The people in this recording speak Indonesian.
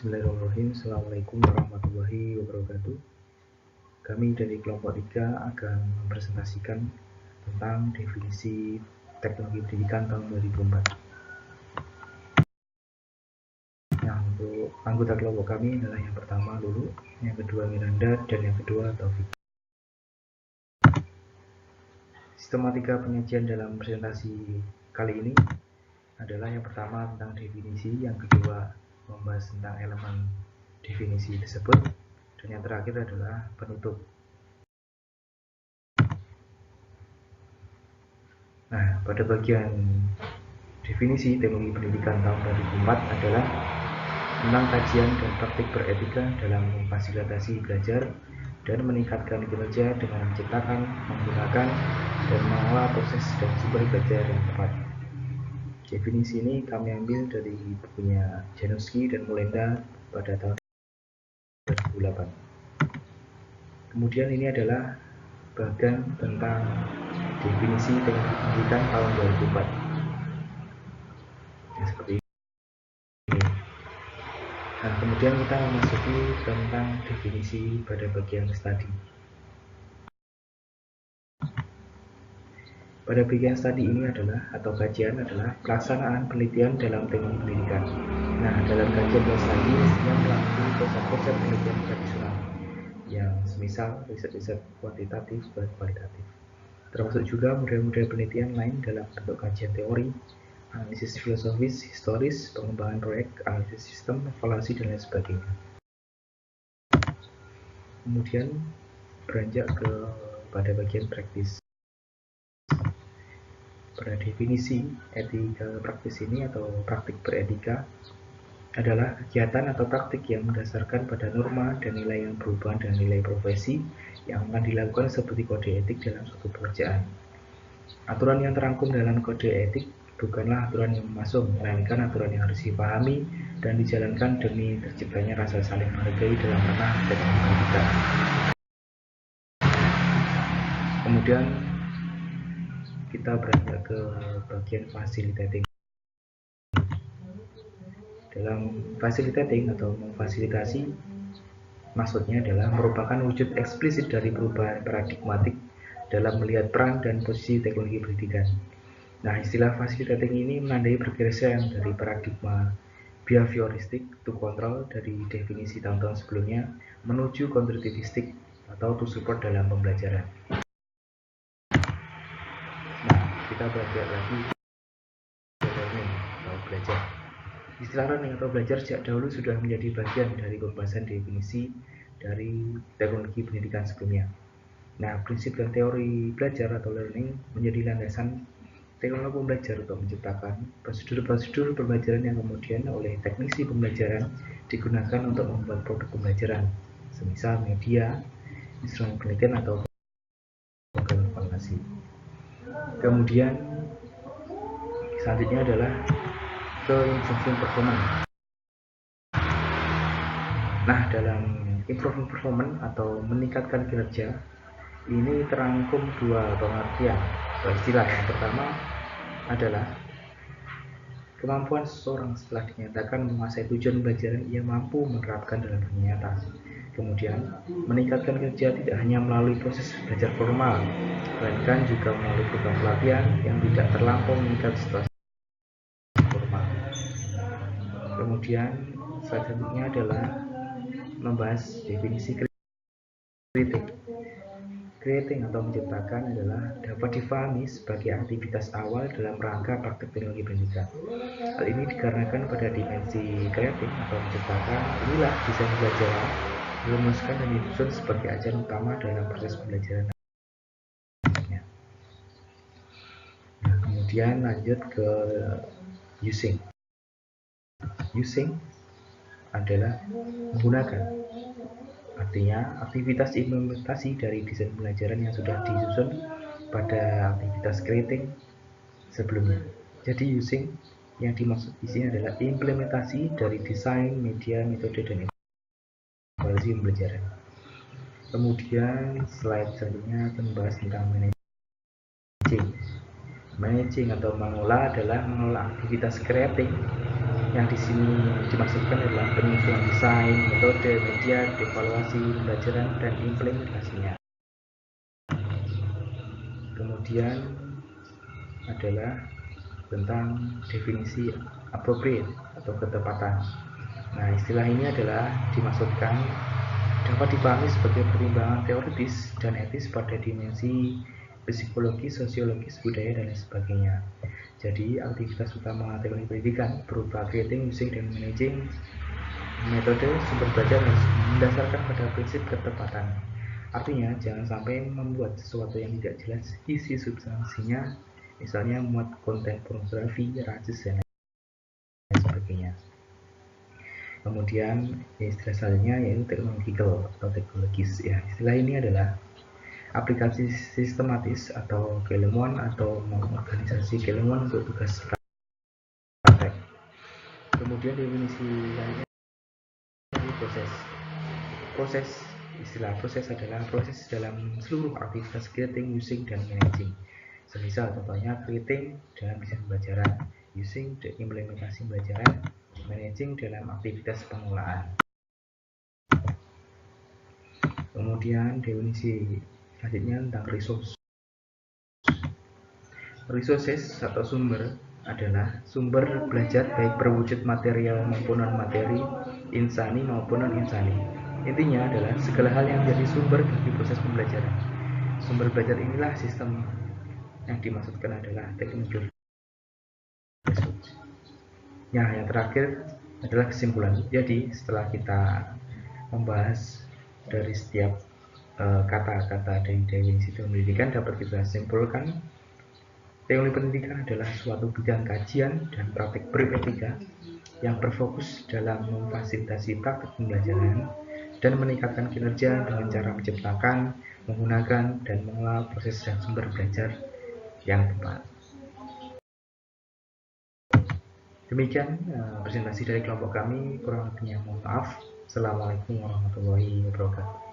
Bismillahirrahmanirrahim. Assalamualaikum warahmatullahi wabarakatuh. Kami dari kelompok 3 akan mempresentasikan tentang definisi teknologi pendidikan tahun 2004. Nah, untuk anggota kelompok kami adalah yang pertama Lulu, yang kedua Miranda, dan yang kedua Taufik. Sistematika penyajian dalam presentasi kali ini adalah yang pertama tentang definisi, yang kedua membahas tentang elemen definisi tersebut, dan yang terakhir adalah penutup. Nah, pada bagian definisi teknologi pendidikan tahun 2004 adalah tentang kajian dan praktik beretika dalam memfasilitasi belajar dan meningkatkan kinerja dengan menciptakan, menggunakan, dan mengolah proses dan sumber belajar yang tepat. Definisi ini kami ambil dari bukunya Januski dan Molenda pada tahun 2008. Kemudian ini adalah bagian tentang definisi teknologi pendidikan tahun 2004. Nah, seperti ini. Nah, kemudian kita memasuki tentang definisi pada bagian studi. Pada bagian studi ini adalah, atau kajian adalah pelaksanaan penelitian dalam teknologi pendidikan. Nah, dalam kajian dan studi mestinya melalui konsep-konsep penelitian tradisional yang semisal riset-riset kuantitatif dan kualitatif. Termasuk juga model-model penelitian lain dalam bentuk kajian teori, analisis filosofis, historis, pengembangan proyek, analisis sistem, evaluasi, dan lain sebagainya. Kemudian beranjak pada bagian praktis. Pada definisi etika praktis ini atau praktik beretika adalah kegiatan atau praktik yang mendasarkan pada norma dan nilai yang berhubungan dengan nilai profesi yang akan dilakukan seperti kode etik dalam suatu pekerjaan. Aturan yang terangkum dalam kode etik bukanlah aturan yang memasung, melainkan aturan yang harus dipahami dan dijalankan demi terciptanya rasa saling menghargai dalam ranah teknologi pendidikan. Kemudian kita beranjak ke bagian facilitating. Dalam facilitating atau memfasilitasi, maksudnya adalah merupakan wujud eksplisit dari perubahan paradigmatik dalam melihat peran dan posisi teknologi pendidikan. Nah, istilah facilitating ini menandai pergeseran dari paradigma behavioristik to control dari definisi tahun-tahun sebelumnya menuju konstruktivistik atau to support dalam pembelajaran. Nah, kita belajar lagi learning atau belajar. Istilah learning atau belajar sejak dahulu sudah menjadi bagian dari pembahasan definisi dari teknologi pendidikan sebelumnya. Nah, prinsip dan teori belajar atau learning menjadi landasan teknologi pembelajar untuk menciptakan prosedur-prosedur pembelajaran yang kemudian oleh teknisi pembelajaran digunakan untuk membuat produk pembelajaran, semisal media, instrumen penelitian, atau program informasi. Kemudian selanjutnya adalah improving performance. Nah, dalam improving performance atau meningkatkan kinerja ini terangkum dua pengertian atau istilah. Yang pertama adalah kemampuan seseorang setelah dinyatakan menguasai tujuan pembelajaran ia mampu menerapkan dalam dunia nyata. Kemudian meningkatkan kinerja tidak hanya melalui proses belajar formal, melainkan juga melalui program pelatihan yang tidak terlampau mengikat situasi. Kemudian selanjutnya adalah membahas definisi creating atau menciptakan adalah dapat difahami sebagai aktivitas awal dalam rangka praktik teknologi pendidikan. Hal ini dikarenakan pada dimensi kreatif atau menciptakan inilah desain pembelajaran dirumuskan dan disusun sebagai ajaran utama dalam proses pembelajaran. Nah, kemudian lanjut ke using. Using adalah menggunakan, artinya aktivitas implementasi dari desain pembelajaran yang sudah disusun pada aktivitas creating sebelumnya. Jadi using yang dimaksud di sini adalah implementasi dari desain, media, metode, dan evaluasi pembelajaran. Kemudian slide selanjutnya akan membahas tentang managing. Managing atau mengelola adalah mengelola aktivitas creating Yang di sini dimaksudkan adalah penyusunan desain, metode, media, evaluasi pembelajaran, dan implementasinya. Kemudian adalah tentang definisi appropriate atau ketepatan. Nah, istilah ini adalah dimaksudkan dapat dipahami sebagai pertimbangan teoritis dan etis pada dimensi psikologi, sosiologis, budaya, dan lain sebagainya. Jadi, aktivitas utama teknik pendidikan berupa creating, using, dan managing metode sumber belajar harus mendasarkan pada prinsip ketepatan. Artinya, jangan sampai membuat sesuatu yang tidak jelas isi substansinya, misalnya muat konten pornografi, rasis, dan lain sebagainya. Kemudian istilah selanjutnya yaitu technological atau teknologis. Ya, istilah ini adalah aplikasi sistematis atau keilmuan atau mengorganisasi keilmuan untuk tugas praktek. Kemudian definisi lainnya proses. Istilah proses adalah proses dalam seluruh aktivitas creating, using, dan managing. Semisal contohnya creating dalam desain pembelajaran, using implementasi pembelajaran, managing dalam aktivitas pengelolaan. Kemudian definisi selanjutnya tentang resources atau sumber adalah sumber belajar baik berwujud material maupun non materi, insani maupun non insani. Intinya adalah segala hal yang menjadi sumber bagi proses pembelajaran. Sumber belajar inilah sistem yang dimaksudkan adalah technical research. Nah, yang terakhir adalah kesimpulan. Jadi setelah kita membahas dari setiap kata-kata dari definisi pendidikan, dapat kita simpulkan teori pendidikan adalah suatu bidang kajian dan praktik beretika yang berfokus dalam memfasilitasi praktik pembelajaran dan meningkatkan kinerja dengan cara menciptakan, menggunakan, dan mengelola proses dan sumber belajar yang tepat. Demikian presentasi dari kelompok kami, kurang lebihnya mohon maaf. Assalamualaikum warahmatullahi wabarakatuh.